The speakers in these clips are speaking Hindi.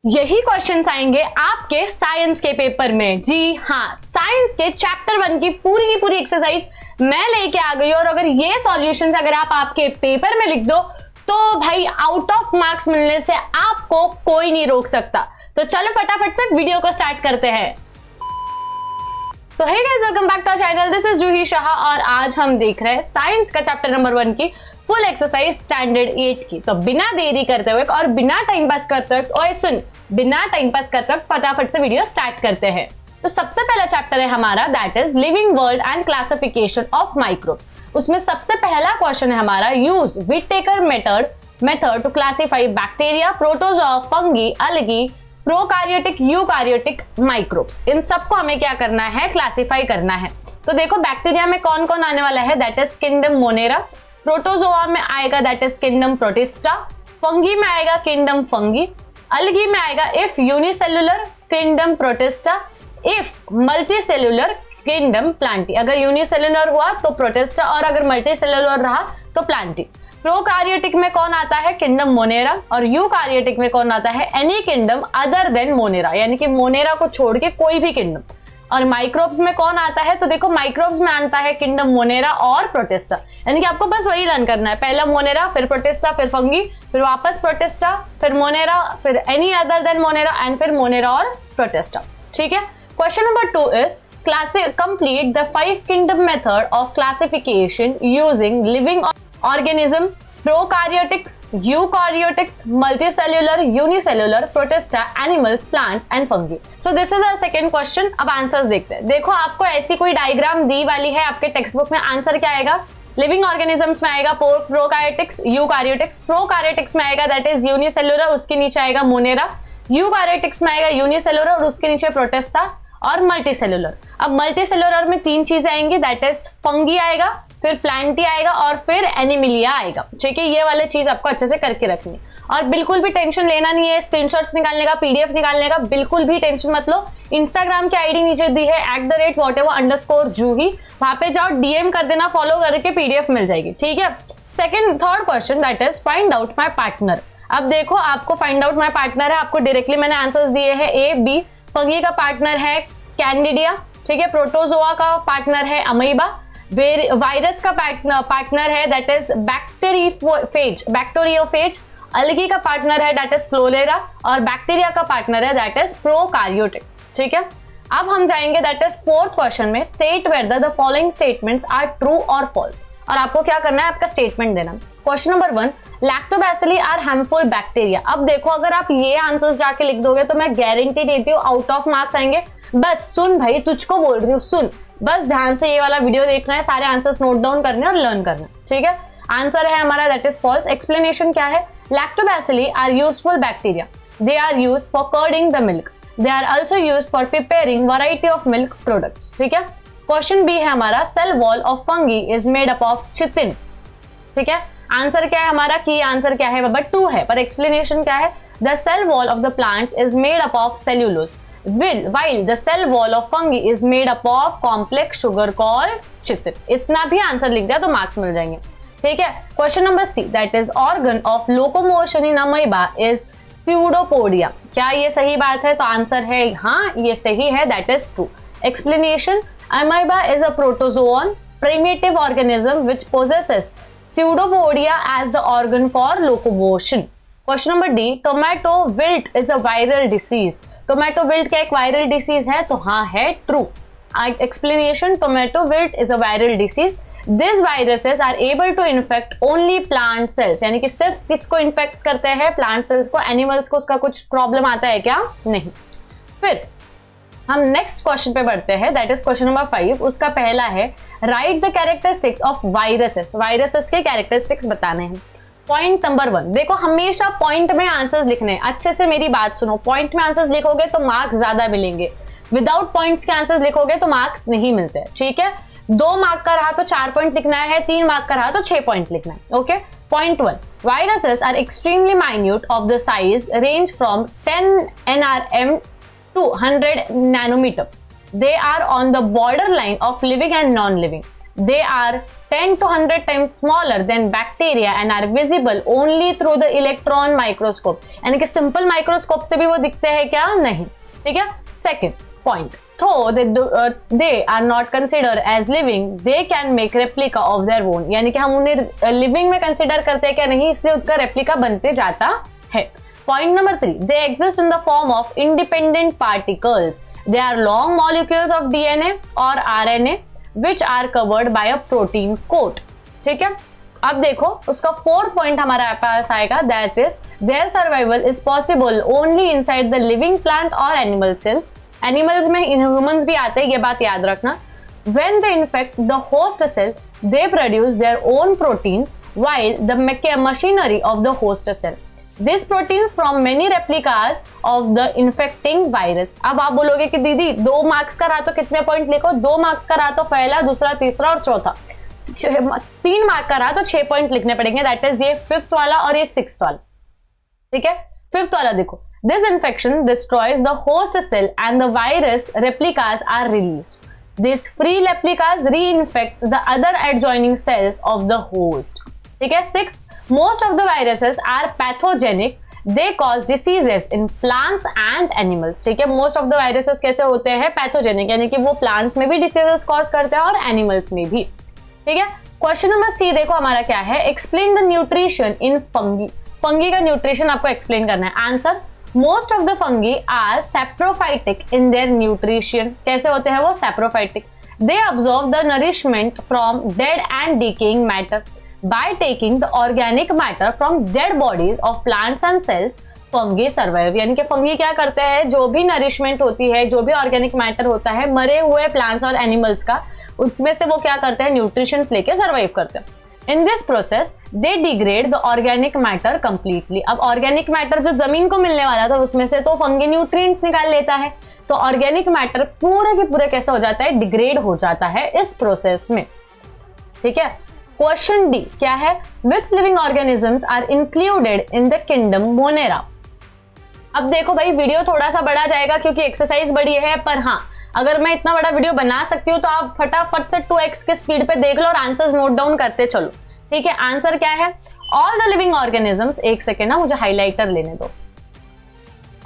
यही क्वेश्चंस आएंगे आपके साइंस के पेपर में। जी हाँ, साइंस के चैप्टर 1 की पूरी एक्सरसाइज मैं लेके आ गई और अगर ये सॉल्यूशंस अगर आप आपके पेपर में लिख दो तो भाई आउट ऑफ मार्क्स मिलने से आपको कोई नहीं रोक सकता। तो चलो फटाफट से वीडियो को स्टार्ट करते हैं। So hey guys, welcome back to our channel. This is Juhi Shah और आज हम देख रहे हैं साइंस का चैप्टर नंबर 1 की फुल एक्सरसाइज स्टैंडर्ड 8 की। तो बिना देरी करते हुए और बिना टाइम पास करते हुए बिना टाइम पास करते हुए फटाफट से वीडियो स्टार्ट करते हैं। तो सबसे पहला चैप्टर है हमारा, that is living world and classification of microbes. उसमें सबसे पहला क्वेश्चन है हमारा, use Whittaker method to classify bacteria, protozoa, fungi, algae, prokaryotic, eukaryotic microbes. इन सबको हमें क्या करना है, क्लासिफाई करना है। तो देखो बैक्टीरिया में कौन कौन आने वाला है, that is kingdom Monera. Protozoa में आएगा that is kingdom protista. Fungi में आएगा किंगडम फंगी। अलगी में आएगा if unicellular kingdom protista, if multicellular kingdom Plantae. अगर यूनिसेल्युलर हुआ तो प्रोटिस्टा और अगर मल्टीसेल्युलर रहा तो प्लांटी। प्रोकार्योटिक में कौन आता है, किंगडम मोनेरा। और यूकार्योटिक में कौन आता है, any kingdom other than Monera, यानी कि मोनेरा को छोड़ के कोई भी किंगडम। और माइक्रोब्स में कौन आता है, तो देखो माइक्रोब्स में आता है किंगडम मोनेरा और प्रोटिस्टा, यानी कि आपको बस वही लर्न करना है, पहला मोनेरा, फिर प्रोटिस्टा, फिर फंगी, फिर वापस प्रोटिस्टा, फिर मोनेरा, फिर any other than Monera and फिर मोनेरा और प्रोटिस्टा। ठीक है। Question number 2 is complete the 5 kingdom method of classification using living organism, prokaryotics, eukaryotics, multicellular, unicellular, protista, animals, plants and fungi. So this is our second question. अब आंसर देखते हैं। देखो आपको ऐसी कोई डायग्राम दी वाली है आपके टेक्स्ट बुक में। आंसर क्या आएगा, लिविंग ऑर्गेनिजम्स में आएगा प्रोकार्योटिक्स, यूकार्योटिक्स। प्रोकार्योटिक्स में आएगा दैट इज यूनिसेल्युलर, उसके नीचे आएगा मोनेरा। यूकार्योटिक्स में आएगा यूनिसेल्युलर और उसके नीचे प्रोटिस्टा और मल्टीसेल्युलर। अब मल्टीसेल्युलर में 3 चीजें आएंगी, दैट इज फंगी आएगा, फिर प्लांटी आएगा और फिर एनिमिलिया आएगा। ठीक है, ये वाले चीज आपको अच्छे से करके रखनी और बिल्कुल भी टेंशन लेना नहीं है स्क्रीनशॉट्स निकालने का, पीडीएफ निकालने का, बिल्कुल भी टेंशन मत लो। इंस्टाग्राम की आईडी नीचे दी है @whatever_जूही, वहां पे जाओ, डीएम कर देना, फॉलो करके पीडीएफ मिल जाएगी। ठीक है। Third question that is find out my partner. अब देखो आपको फाइंड आउट माई पार्टनर है, आपको डायरेक्टली मैंने आंसर दिए हैं ए बी। फंगी का पार्टनर है कैंडिडिया, ठीक है। प्रोटोजोआ का पार्टनर है अमीबा। वायरस का पार्टनर है दैट इज बैक्टीरियोफेज। अलगी का पार्टनर है दैट इज फ्लोरेरा और बैक्टीरिया का पार्टनर है दैट इज प्रोकार्योटिक। ठीक है। अब हम जाएंगे दैट इज फोर्थ क्वेश्चन में, state whether the following statements are true और फॉल्स। और आपको क्या करना है, आपका स्टेटमेंट देना। Question number 1, lactobacilli are harmful bacteria. अब देखो अगर आप ये आंसर जाके लिख दोगे तो मैं गारंटी देती हूँ आउट ऑफ मार्क्स आएंगे। बस सुन भाई, तुझको बोल रही हूँ, सुन, बस ध्यान से ये वाला वीडियो देखना है, सारे आंसर्स नोट डाउन करने और लर्न करना। ठीक है। आंसर है हमारा दैट इज फॉल्स। एक्सप्लेनेशन क्या है, lactobacilli are useful bacteria, they are used for curding the milk, they are also used for preparing variety of milk products. ठीक है। क्वेश्चन बी है हमारा, cell wall of fungi is made up of chitin. ठीक है। आंसर क्या है हमारा, की आंसर क्या है बाबा 2 है, पर एक्सप्लेनेशन क्या है, the cell wall of the plants is made up of cellulose while the cell wall of fungi is made up of complex sugar called chitin। इतना भी आंसर लिख दिया तो मार्क्स मिल जाएंगे। ठीक है। Question number C, that is organ of locomotion in amoeba is pseudopodia. क्या ये सही बात है, तो आंसर है हाँ, ये सही है, that is true. Explanation, amoeba is a protozoan primitive organism which possesses pseudopodia as the organ for locomotion। Question number D, tomato wilt is a viral disease। Tomato wilt क्या एक वायरल डिसीज है, तो हाँ है, true. Explanation, tomato wilt is a viral disease, this viruses are able to infect only plant cells, यानी कि सिर्फ किसको इन्फेक्ट करते हैं, प्लांट सेल्स को। एनिमल्स को उसका कुछ प्रॉब्लम आता है क्या, नहीं। फिर हम नेक्स्ट क्वेश्चन पे बढ़ते हैं, दैट इज क्वेश्चन नंबर 5। उसका पहला है, right the characteristics of viruses. Viruses के कैरेक्टरिस्टिक्स बताने हैं। पॉइंट नंबर 1, देखो हमेशा पॉइंट में आंसर्स लिखने हैं, अच्छे से मेरी बात सुनो। पॉइंट में आंसर्स लिखोगे तो मार्क्स ज्यादा मिलेंगे, विदाउट पॉइंट्स के आंसर्स लिखोगे तो मार्क्स नहीं मिलते। ठीक है। 2 मार्क का रहा तो 4 पॉइंट लिखना है, 3 मार्क का रहा तो 6 पॉइंट लिखना है। ओके। Point 1, viruses are extremely minute of the size range from 10 nrm to 100 nanometer। They are on the borderline of living and non-living. They are 10 to 100 times smaller than bacteria and are visible only through the electron microscope. यानी कि सिंपल माइक्रोस्कोप से भी वो दिखते हैं क्या? नहीं. ठीक है. Second point, though they are not considered as living, they can make replica of their own. यानी कि हम उन्हें लिविंग में कंसिडर करते हैं क्या? नहीं, इसलिए उसका रेप्लिका बनते जाता है. Point number 3, they exist in the form of independent particles. They are long molecules of DNA or RNA which are covered by a protein coat. ठीक है. अब देखो उसका फोर्थ पॉइंट हमारा पास आएगा, that is their survival is possible only inside the living plant or animal cells. Animals में ह्यूमंस भी आते हैं, ये बात याद रखना. When they infect the host cell, they produce their own protein while the machinery of the host cell. These proteins from many replicas of the infecting virus. अब आप बोलोगे कि दीदी 2 मार्क्स का रहा तो कितने पॉइंट लिखो? 2 मार्क्स का रहा तो पहला, दूसरा, तीसरा और चौथा. 3 मार्क का रहा तो 6 पॉइंट लिखने पड़ेंगे. दैट इज ये 5th वाला और ये 6th वाला. ठीक है. 5th वाला देखो, this infection destroys the host cell and the virus replicas are released. These free replicas reinfect the other adjoining cells of the host. ठीक है. 6th, most of the viruses are pathogenic. They cause diseases in plants and animals. ठीक है. most of the viruses कैसे होते हैं? pathogenic, यानी कि वो plants में भी diseases cause करते हैं और animals में भी. ठीक है. क्वेश्चन नंबर सी देखो हमारा क्या है, explain the nutrition in fungi. Fungi का न्यूट्रिशन आपको एक्सप्लेन करना है. Answer, most of the fungi are saprophytic in their nutrition. कैसे होते हैं वो? Saprophytic. They absorb the nourishment from dead and decaying matter by taking the organic matter from dead bodies of plants and cells. Fungi survive, यानी कि फंगी क्या करते हैं? जो भी नरिशमेंट होती है, जो भी ऑर्गेनिक मैटर होता है मरे हुए प्लांट्स और एनिमल्स का, उसमें से वो क्या करते हैं? न्यूट्रिशन लेके सर्वाइव करते हैं. In this process they degrade the organic matter completely. अब ऑर्गेनिक मैटर जो जमीन को मिलने वाला था उसमें से तो फंगी न्यूट्रिएंट्स निकाल लेता है, तो ऑर्गेनिक मैटर पूरे के पूरे कैसे हो जाता है? डिग्रेड हो जाता है इस प्रोसेस में. ठीक है. क्वेश्चन डी क्या है, which living organisms are included in the kingdom Monera. अब देखो भाई, वीडियो थोड़ा सा बड़ा जाएगा क्योंकि एक्सरसाइज बड़ी है, पर हाँ अगर मैं इतना बड़ा वीडियो बना सकती हूँ तो आप फटाफट से 2x के स्पीड पे देख लो और आंसर्स नोट डाउन करते चलो. ठीक है. आंसर क्या है? ऑल द लिविंग ऑर्गेनिजम्स, एक सेकेंड ना मुझे हाईलाइटर लेने दो.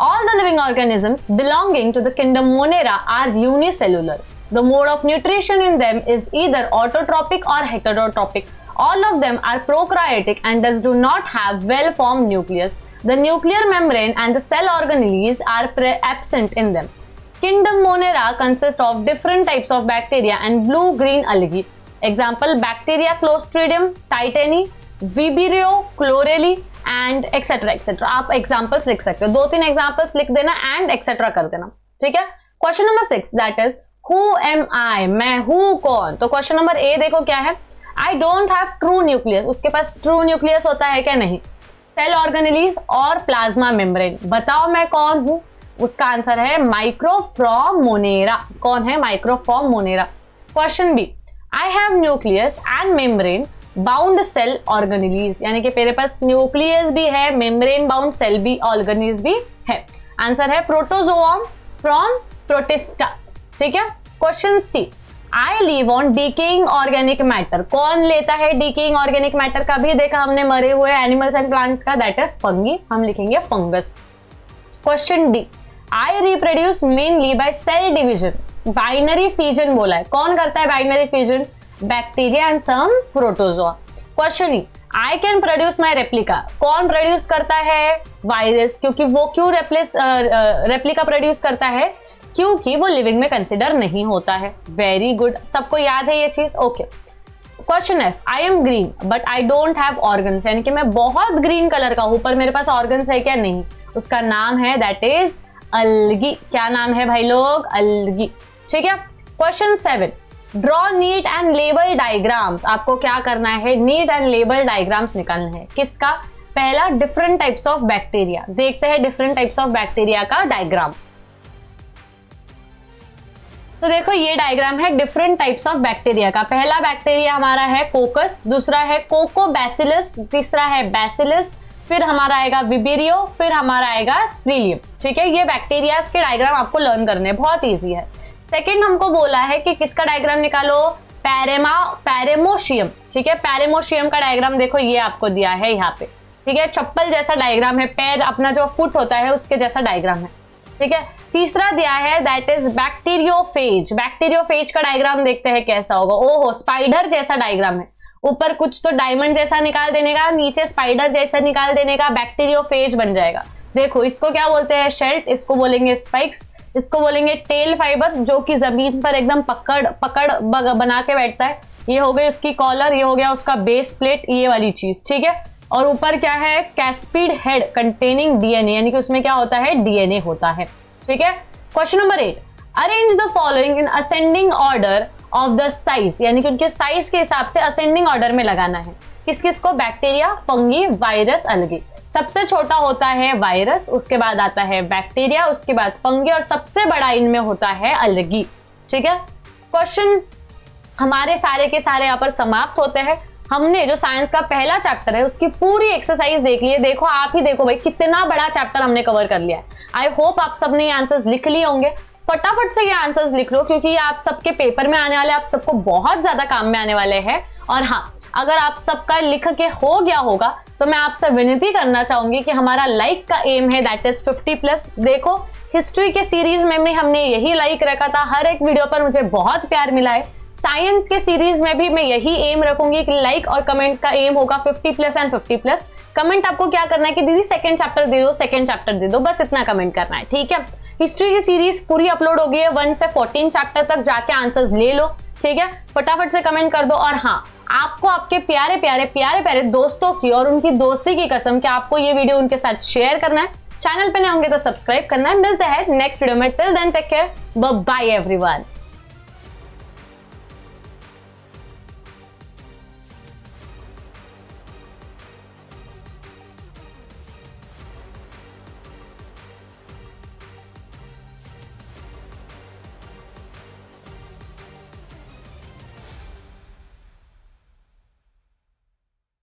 All the living organisms belonging to the kingdom Monera are unicellular. The mode of nutrition in them is either autotrophic और heterotrophic. All of them are prokaryotic and thus do not have well-formed nucleus. The nuclear membrane and the cell organelles are absent in them. Kingdom Monera consists of different types of bacteria and blue-green algae. Example: bacteria Clostridium titani, Vibrio chlorelli and etc. etc. आप examples लिख सकते हो. 2-3 examples लिख देना and etc. कर देना. ठीक है. Question number 6 that is who am I? मैं हूँ कौन? तो क्वेश्चन नंबर ए देखो क्या है, I don't have true nucleus. उसके पास ट्रू न्यूक्लियस होता है क्या? नहीं. सेल ऑर्गेनेलीज और प्लाज्मा मेम्ब्रेन. बताओ मैं कौन हूं? उसका आंसर है माइक्रोफॉर्म मोनेरा. कौन है? Microform Monera. Question B, I have nucleus and membrane bound cell organelles. यानी कि मेरे पास न्यूक्लियस भी है, मेम्ब्रेन बाउंड सेल भी, ऑर्गेनेलीज भी है. आंसर है प्रोटोजोअम फ्रॉम प्रोटिस्टा. ठीक है. Question C, I live on decaying organic matter. कौन लेता है डिकेइंग ऑर्गेनिक मैटर का? भी देखा हमने मरे हुए एनिमल्स एंड प्लांट्स का, दैट इज फंगी. हम लिखेंगे fungus. Question D, I reproduce mainly by cell division. Binary fission बोला है. कौन करता है binary fission? Bacteria and some protozoa. Question E, I can produce my replica. कौन प्रोड्यूस करता है? वायरस. क्योंकि वो क्यों रेप्लिका प्रोड्यूस करता है? क्योंकि वो लिविंग में कंसिडर नहीं होता है. वेरी गुड, सबको याद है ये चीज. Okay. Question F, I am green but I don't have organs. यानी कि मैं बहुत ग्रीन कलर का हूं पर मेरे पास ऑर्गन्स है क्या? नहीं. उसका नाम है दैट इज अलगी. क्या नाम है भाई लोग? अलगी. ठीक है. Question 7, draw neat and label diagrams. आपको क्या करना है? नीट एंड लेबल डायग्राम्स निकालना है. किसका? पहला, डिफरेंट टाइप्स ऑफ बैक्टीरिया. देखते हैं डिफरेंट टाइप्स ऑफ बैक्टीरिया का डायग्राम. तो देखो ये डायग्राम है डिफरेंट टाइप्स ऑफ बैक्टीरिया का. पहला बैक्टीरिया हमारा है कोकस, दूसरा है कोकोबैसिलस, तीसरा है बैसिलस, फिर हमारा आएगा विबेरियो, फिर हमारा आएगा स्प्रीलियम. ठीक है. ये बैक्टीरिया के डायग्राम आपको लर्न करने, बहुत इजी है. सेकंड हमको बोला है कि किसका डायग्राम निकालो? पैरेमोशियम, ठीक है। पैरेमोशियम का डायग्राम देखो, ये आपको दिया है यहाँ पे, ठीक है। चप्पल जैसा डायग्राम है, पैर अपना जो फुट होता है उसके जैसा डायग्राम है, ठीक है। तीसरा दिया है दैट इज बैक्टीरियोफेज। बैक्टीरियोफेज का डायग्राम देखते हैं कैसा होगा। ओहो, स्पाइडर जैसा डायग्राम है, ऊपर कुछ तो डायमंड जैसा निकाल देने का, नीचे स्पाइडर जैसा निकाल देने का, बैक्टीरियोफेज बन जाएगा। देखो इसको क्या बोलते हैं, शेल्ट, इसको बोलेंगे स्पाइक्स, इसको बोलेंगे टेल फाइबर, जो कि जमीन पर एकदम पकड़ बना के बैठता है। ये हो गई उसकी कॉलर, ये हो गया उसका बेस प्लेट, ये वाली चीज, ठीक है। और ऊपर क्या है, कैस्पिड हेड कंटेनिंग डीएनए, यानी कि उसमें क्या होता है, डीएनए होता है, ठीक है। Question number 8, arrange the following in ascending order of the size, यानी कि उनके साइज के हिसाब से असेंडिंग ऑर्डर में लगाना है। किस किस को, बैक्टीरिया, फंगी, वायरस, अलगी। सबसे छोटा होता है वायरस, उसके बाद आता है बैक्टीरिया, उसके बाद फंगी और सबसे बड़ा इनमें होता है अलगी, ठीक है। क्वेश्चन हमारे सारे के सारे यहाँ पर समाप्त होते हैं। हमने जो साइंस का पहला चैप्टर है उसकी पूरी एक्सरसाइज देख ली है। देखो, आप ही देखो भाई, कितना बड़ा चैप्टर हमने कवर कर लिया है। आई होप आप सबने ये आंसर्स लिख लिए होंगे। फटाफट से ये आंसर्स लिख लो, क्योंकि ये आप सबके पेपर में आने वाले, आप सबको बहुत ज्यादा काम में आने वाले हैं। और हाँ, अगर आप सबका लिख के हो गया होगा तो मैं आपसे विनती करना चाहूंगी कि हमारा लाइक का एम है दैट इज 50+। देखो, हिस्ट्री के सीरीज में भी हमने यही लाइक रखा था, हर एक वीडियो पर मुझे बहुत प्यार मिला है। साइंस के सीरीज में भी मैं यही एम रखूंगी कि लाइक और कमेंट का एम होगा 50+ एंड 50+। कमेंट आपको क्या करना है कि दीदी सेकंड चैप्टर दे दो, सेकंड चैप्टर दे दो, बस इतना कमेंट करना है, ठीक है। हिस्ट्री की सीरीज पूरी अपलोड हो गई है, 1 से 14 चैप्टर तक जाके आंसर्स ले लो, ठीक है। फटाफट से कमेंट कर दो। और हाँ, आपको आपके प्यारे प्यारे दोस्तों की और उनकी दोस्ती की कसम कि आपको ये वीडियो उनके साथ शेयर करना है। चैनल पे नए होंगे तो सब्सक्राइब करना है। मिलते हैं नेक्स्ट वीडियो में, till then take care, bye bye everyone.